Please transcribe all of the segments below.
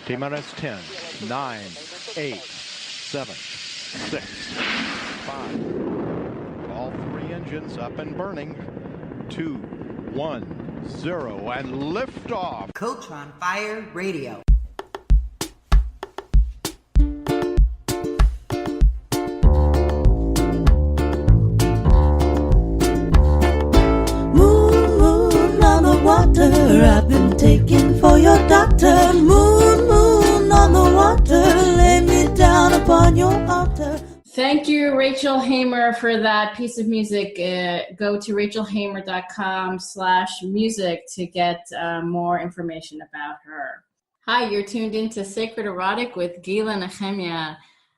T-minus 10, 9, 8, 7, 6, 5. All three engines up and burning. 2, 1, 0, and liftoff. Coach on Fire Radio. I've been taken for your doctor. Moon, moon on the water, lay me down upon your altar. Thank you, Rachel Hamer, for that piece of music. Go to rachelhamer.com/music to get more information about her. Hi, you're tuned into Sacred Erotic with Gila Nehemia.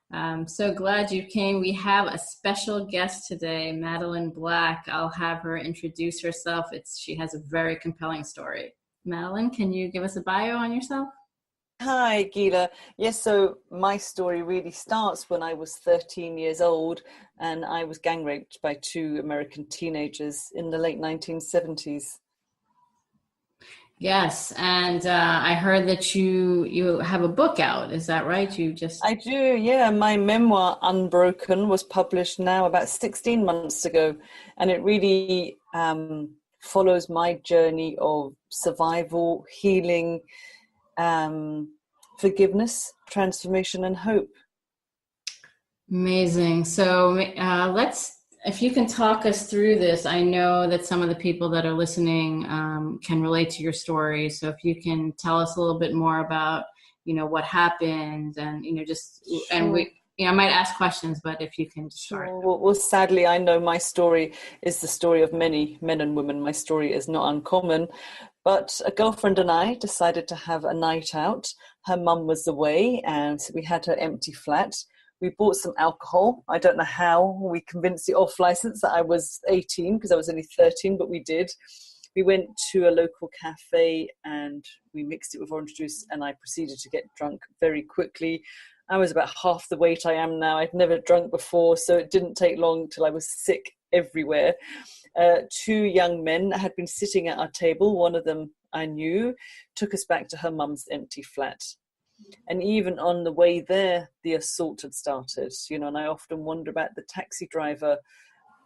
I'm so glad you came. We have a special guest today, Madeleine Black. I'll have her introduce herself. She has a very compelling story. Madeleine, can you give us a bio on yourself? Hi, Gila. Yes, so my story really starts when I was 13 years old and I was gang raped by two American teenagers in the late 1970s. Yes, and I heard that you have a book out. Is that right? I do, yeah. My memoir, Unbroken, was published now about 16 months ago, and it really follows my journey of survival, healing, forgiveness, transformation, and hope. Amazing. So if you can talk us through this. I know that some of the people that are listening can relate to your story. So if you can tell us a little bit more about, what happened and, I might ask questions, but if you can start. Well, sadly, I know my story is the story of many men and women. My story is not uncommon, but a girlfriend and I decided to have a night out. Her mum was away and we had her empty flat. We bought some alcohol. I don't know how we convinced the off license that I was 18 because I was only 13, but we did. We went to a local cafe and we mixed it with orange juice and I proceeded to get drunk very quickly. I was about half the weight I am now. I'd never drunk before, so it didn't take long till I was sick everywhere. Two young men had been sitting at our table. One of them I knew, took us back to her mum's empty flat. And even on the way there, the assault had started, and I often wonder about the taxi driver.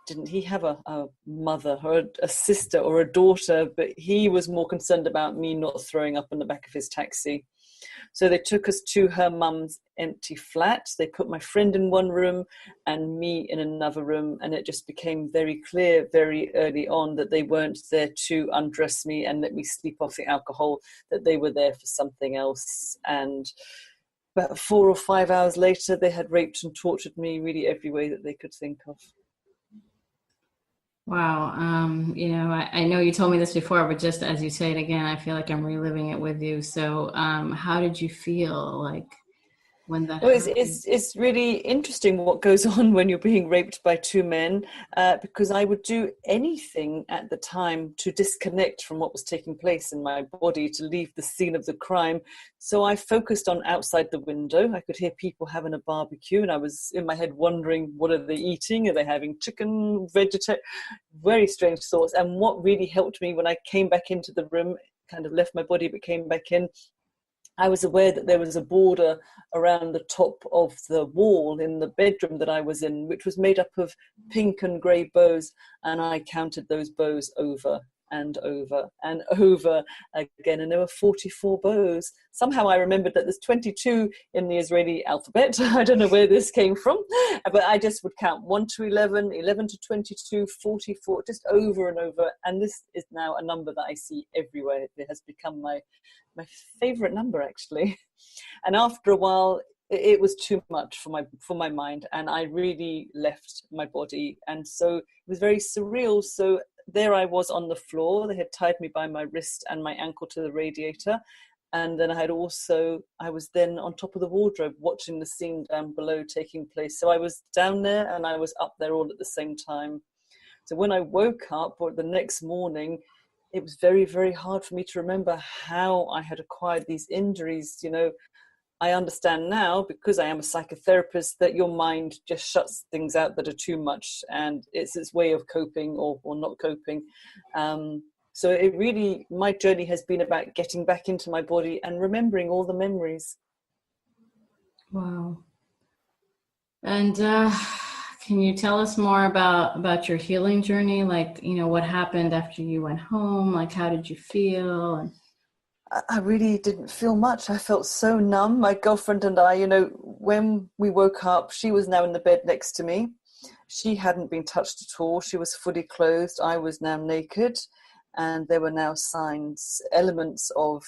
Didn't he have a mother or a sister or a daughter? But he was more concerned about me not throwing up in the back of his taxi. So they took us to her mum's empty flat. They put my friend in one room and me in another room. And it just became very clear very early on that they weren't there to undress me and let me sleep off the alcohol, that they were there for something else. And about 4 or 5 hours later, they had raped and tortured me really every way that they could think of. Wow. I know you told me this before, but just as you say it again, I feel like I'm reliving it with you. So how did you feel like when that happened? It's really interesting what goes on when you're being raped by two men, because I would do anything at the time to disconnect from what was taking place in my body, to leave the scene of the crime. So I focused on outside the window. I could hear people having a barbecue and I was in my head wondering, what are they eating? Are they having chicken, vegetarian? Very strange thoughts. And what really helped me when I came back into the room, kind of left my body but came back in, I was aware that there was a border around the top of the wall in the bedroom that I was in, which was made up of pink and grey bows, and I counted those bows over and over and over again, and there were 44 bows. Somehow I remembered that there's 22 in the Israeli alphabet. I don't know where this came from, but I just would count 1 to 11, 11 to 22, 44, just over and over. And this is now a number that I see everywhere. It has become my favorite number, actually. And after a while, it was too much for my mind, and I really left my body. And so it was very surreal. So there I was on the floor. They had tied me by my wrist and my ankle to the radiator. And then I was then on top of the wardrobe watching the scene down below taking place. So I was down there and I was up there all at the same time. So when I woke up, or the next morning, it was very, very hard for me to remember how I had acquired these injuries. I understand now, because I am a psychotherapist, that your mind just shuts things out that are too much, and it's its way of coping or not coping. So it really, my journey has been about getting back into my body and remembering all the memories. Wow. And can you tell us more about your healing journey? Like, what happened after you went home? Like, how did you feel? And I really didn't feel much. I felt so numb. My girlfriend and I, when we woke up, she was now in the bed next to me. She hadn't been touched at all. She was fully clothed. I was now naked. And there were now signs, elements of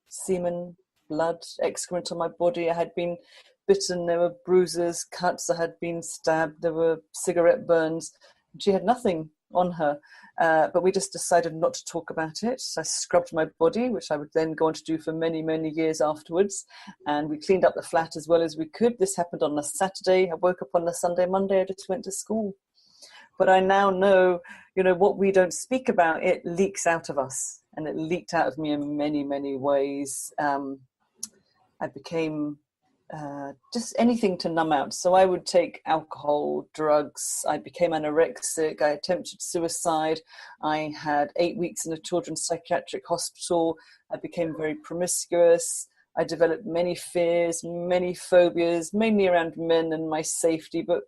semen, blood, excrement on my body. I had been bitten. There were bruises, cuts. I had been stabbed. There were cigarette burns. She had nothing on her. But we just decided not to talk about it. I scrubbed my body, which I would then go on to do for many, many years afterwards. And we cleaned up the flat as well as we could. This happened on a Saturday. I woke up on a Sunday, Monday, I just went to school. But I now know, what we don't speak about, it leaks out of us. And it leaked out of me in many, many ways. I became just anything to numb out. So I would take alcohol, drugs. I became anorexic. I attempted suicide. I had 8 weeks in a children's psychiatric hospital. I became very promiscuous. I developed many fears, many phobias, mainly around men and my safety, but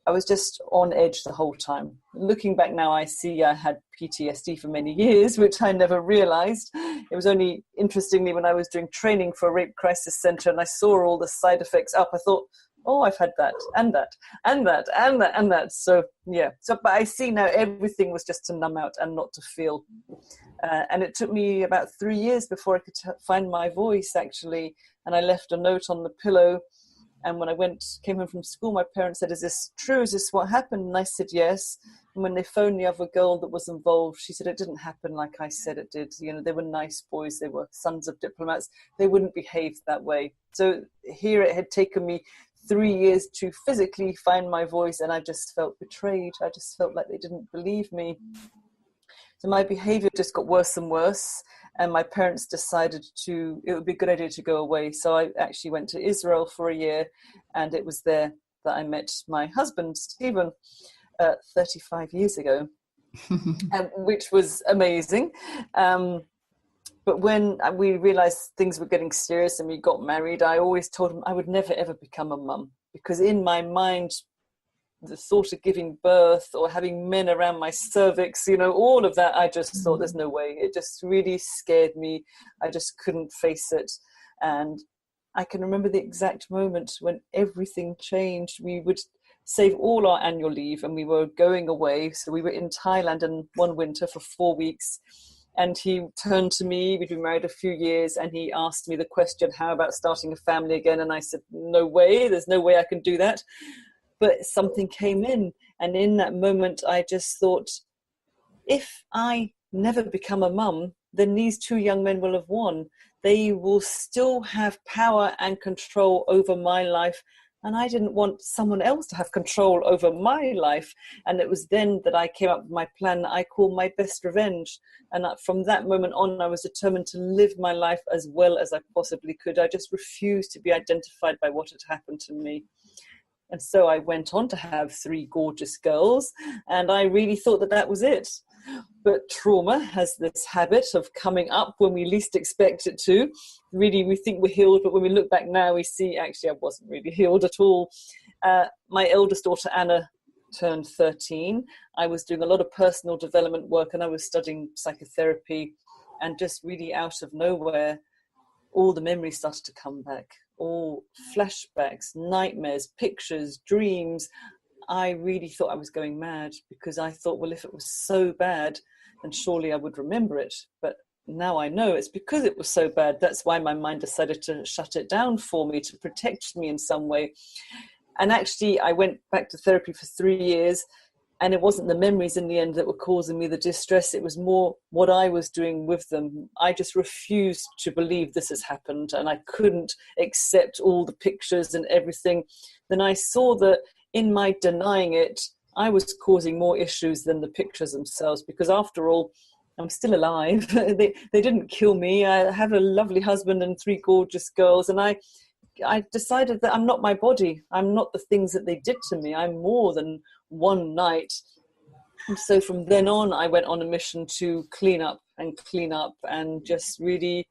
I was just on edge the whole time. Looking back now, I see I had PTSD for many years, which I never realized. It was only interestingly when I was doing training for a rape crisis center and I saw all the side effects up, I thought, oh, I've had that and that and that and that and that. So, yeah. But I see now everything was just to numb out and not to feel. And it took me about 3 years before I could find my voice, actually. And I left a note on the pillow. And when I came home from school, my parents said, is this true? Is this what happened? And I said, yes. And when they phoned the other girl that was involved, she said, it didn't happen like I said it did. They were nice boys. They were sons of diplomats. They wouldn't behave that way. So here it had taken me 3 years to physically find my voice. And I just felt betrayed. I just felt like they didn't believe me. So my behavior just got worse and worse. And my parents decided it would be a good idea to go away. So I actually went to Israel for a year, and it was there that I met my husband, Stephen, 35 years ago, which was amazing. But when we realized things were getting serious and we got married, I always told him I would never, ever become a mum, because in my mind, the thought of giving birth or having men around my cervix, all of that, I just thought there's no way. It just really scared me. I just couldn't face it. And I can remember the exact moment when everything changed. We would save all our annual leave and we were going away. So we were in Thailand in one winter for 4 weeks. And he turned to me, we'd been married a few years, and he asked me the question, how about starting a family again? And I said, no way, there's no way I can do that. But something came in, and in that moment, I just thought, if I never become a mum, then these two young men will have won. They will still have power and control over my life, and I didn't want someone else to have control over my life. And it was then that I came up with my plan that I call my best revenge. And from that moment on, I was determined to live my life as well as I possibly could. I just refused to be identified by what had happened to me. And so I went on to have 3 gorgeous girls, and I really thought that was it. But trauma has this habit of coming up when we least expect it to. Really, we think we're healed, but when we look back now, we see, actually, I wasn't really healed at all. My eldest daughter, Anna, turned 13. I was doing a lot of personal development work, and I was studying psychotherapy, and just really out of nowhere, all the memories started to come back. All flashbacks, nightmares, pictures, dreams. I really thought I was going mad, because I thought, well, if it was so bad, then surely I would remember it. But now I know it's because it was so bad. That's why my mind decided to shut it down for me, to protect me in some way. And actually, I went back to therapy for 3 years, and it wasn't the memories in the end that were causing me the distress. It was more what I was doing with them. I just refused to believe this has happened, and I couldn't accept all the pictures and everything. Then I saw that in my denying it, I was causing more issues than the pictures themselves, because after all, I'm still alive. They didn't kill me. I have a lovely husband and 3 gorgeous girls, and I decided that I'm not my body. I'm not the things that they did to me. I'm more than one night And so from then on, I went on a mission to clean up and just really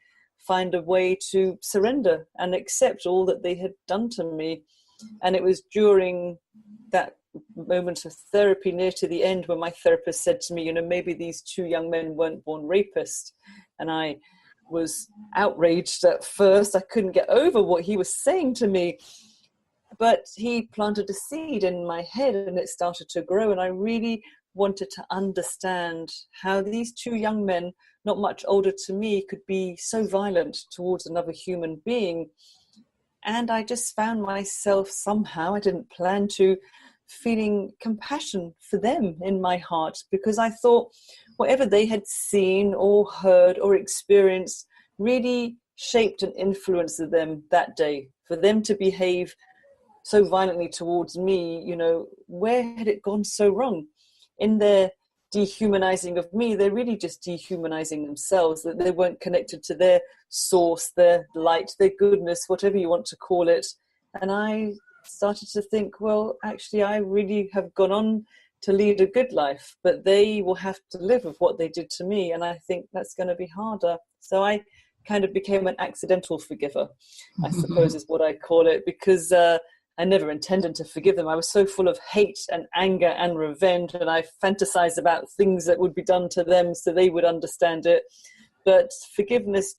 find a way to surrender and accept all that they had done to me. And it was during that moment of therapy near to the end when my therapist said to me, you know, maybe these two young men weren't born rapists. And I was outraged at first. I couldn't get over what he was saying to me. But he planted a seed in my head and it started to grow. And I really wanted to understand how these two young men, not much older to me, could be so violent towards another human being. And I just found myself somehow, I didn't plan to, feeling compassion for them in my heart, because I thought whatever they had seen or heard or experienced really shaped and influenced them that day. For them to behave so violently towards me, you know, where had it gone so wrong? In their dehumanizing of me, they're really just dehumanizing themselves, that they weren't connected to their source, their light, their goodness, whatever you want to call it. And I started to think, well, actually, I really have gone on to lead a good life, but they will have to live with what they did to me. And I think that's going to be harder. So I kind of became an accidental forgiver, I suppose is what I call it, because I never intended to forgive them. I was so full of hate and anger and revenge, and I fantasized about things that would be done to them so they would understand it. But forgiveness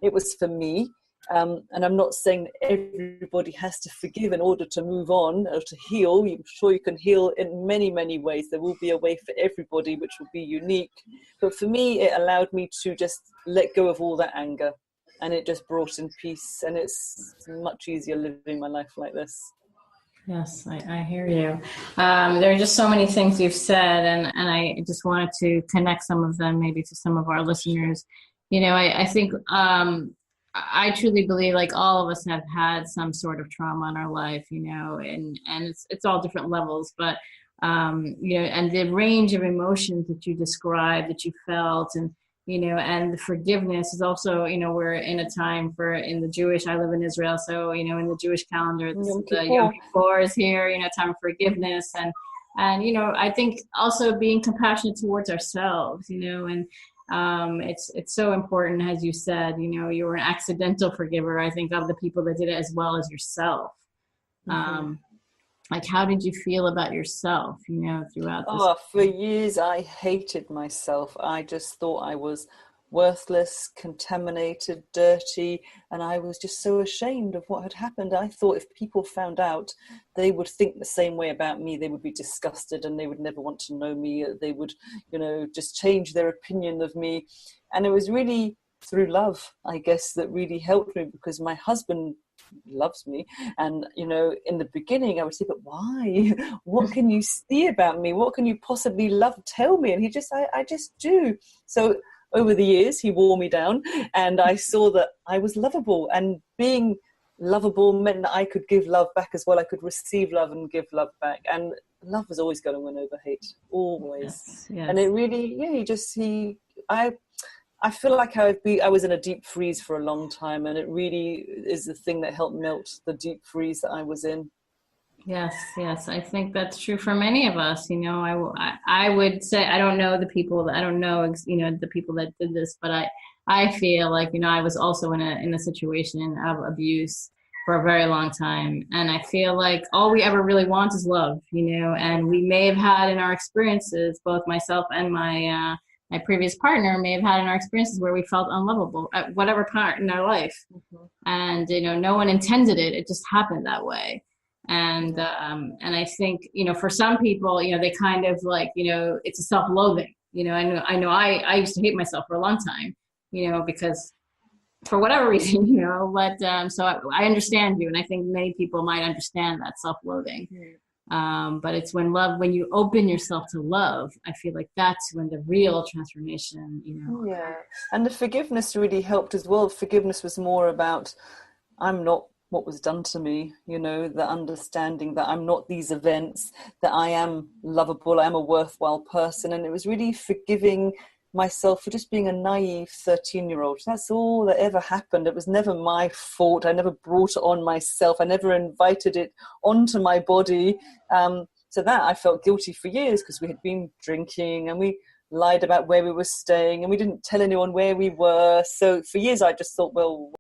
it was for me. And I'm not saying that everybody has to forgive in order to move on or to heal. I'm sure you can heal in many, many ways. There will be a way for everybody, which will be unique. But for me, it allowed me to just let go of all that anger. And it just brought in peace. And it's much easier living my life like this. Yes, I hear you. There are just so many things you've said, and I just wanted to connect some of them maybe to some of our listeners. You know, I think I truly believe like all of us have had some sort of trauma in our life, you know, and it's all different levels, but you know, and the range of emotions that you described, that you felt, and you know, and the forgiveness is also, you know, we're in a time in the Jewish, I live in Israel, so, you know, in the Jewish calendar, the Yom Kippur is here, you know, time of forgiveness. And, you know, I think also being compassionate towards ourselves, you know, and it's so important, as you said, you know, you were an accidental forgiver, I think, of the people that did it as well as yourself. Like, how did you feel about yourself, you know, throughout this? Oh, for years, I hated myself. I just thought I was worthless, contaminated, dirty, and I was just so ashamed of what had happened. I thought if people found out, they would think the same way about me. They would be disgusted and they would never want to know me. They would, you know, just change their opinion of me. And it was really through love, I guess, that really helped me, because my husband loves me, and you know, in the beginning I would say, but why? What can you see about me? What can you possibly love? Tell me. And he just, I just do. So over the years he wore me down, and I saw that I was lovable, and being lovable meant that I could give love back as well. I could receive love and give love back, and love is always going to win over hate, always. Yes. And it really, I feel like I was in a deep freeze for a long time, and it really is the thing that helped melt the deep freeze that I was in. Yes, I think that's true for many of us. You know, I would say, I don't know the people that did this, but I feel like, you know, I was also in a situation of abuse for a very long time, and I feel like all we ever really want is love, you know, and we may have had in our experiences, both myself and my previous partner may have had in our experiences where we felt unlovable at whatever part in our life. And, you know, no one intended it. It just happened that way. And I think, you know, for some people, you know, they kind of like, you know, it's a self-loathing, you know, I used to hate myself for a long time, you know, because for whatever reason, you know, but so I understand you. And I think many people might understand that self-loathing. But it's when you open yourself to love, I feel like that's when the real transformation, you know. Yeah. And the forgiveness really helped as well. Forgiveness was more about, I'm not what was done to me, you know, the understanding that I'm not these events, that I am lovable, I am a worthwhile person. And it was really forgiving myself for just being a naive 13-year-old. That's all that ever happened. It was never my fault. I never brought it on myself. I never invited it onto my body. So that I felt guilty for years because we had been drinking and we lied about where we were staying and we didn't tell anyone where we were. So for years I just thought, well,